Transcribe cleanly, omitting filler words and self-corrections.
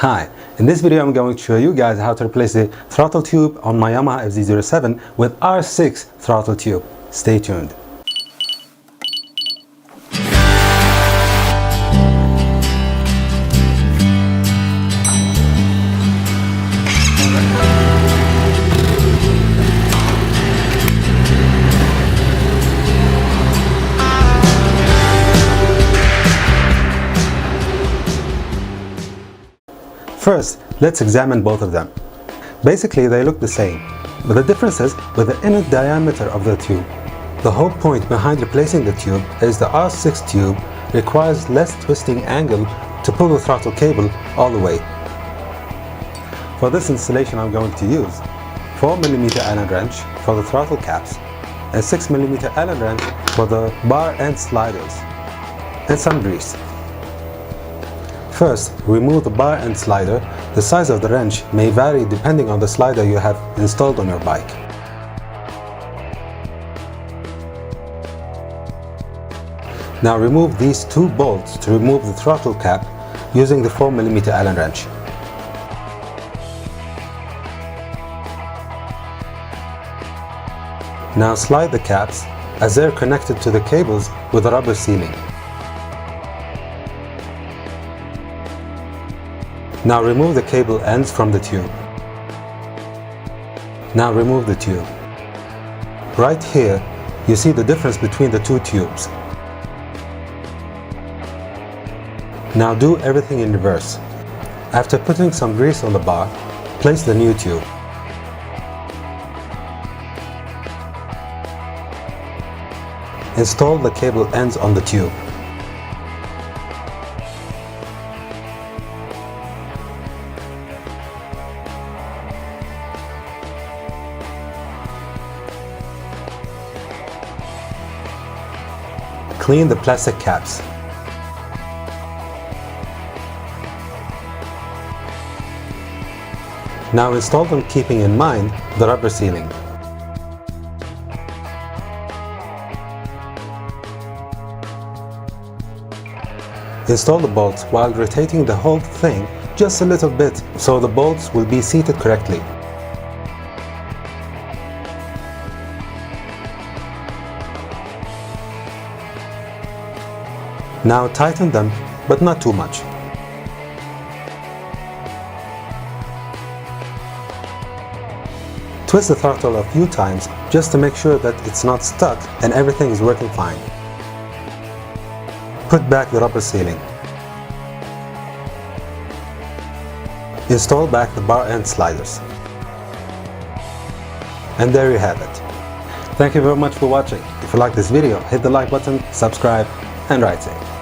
Hi, in this video I'm going to show you guys how to replace the throttle tube on my Yamaha FZ07 with R6 throttle tube. Stay tuned. First, let's examine both of them. Basically, they look the same, but the difference is with the inner diameter of the tube. The whole point behind replacing the tube is the R6 tube requires less twisting angle to pull the throttle cable all the way. For this installation, I'm going to use 4mm Allen wrench for the throttle caps, a 6mm Allen wrench for the bar end sliders, and some grease. First, remove the bar end slider. The size of the wrench may vary depending on the slider you have installed on your bike. Now remove these two bolts to remove the throttle cap using the 4mm Allen wrench. Now slide the caps as they're connected to the cables with a rubber sealing. Now remove the cable ends from the tube. Now remove the tube. Right here, you see the difference between the two tubes. Now do everything in reverse. After putting some grease on the bar, place the new tube. Install the cable ends on the tube. Clean the plastic caps. Now install them keeping in mind the rubber sealing. Install the bolts while rotating the whole thing just a little bit so the bolts will be seated correctly. Now tighten them, but not too much. Twist the throttle a few times just to make sure that it's not stuck and everything is working fine. Put back the rubber sealing. Install back the bar end sliders. And there you have it. Thank you very much for watching. If you like this video, hit the like button, subscribe, and ride safe.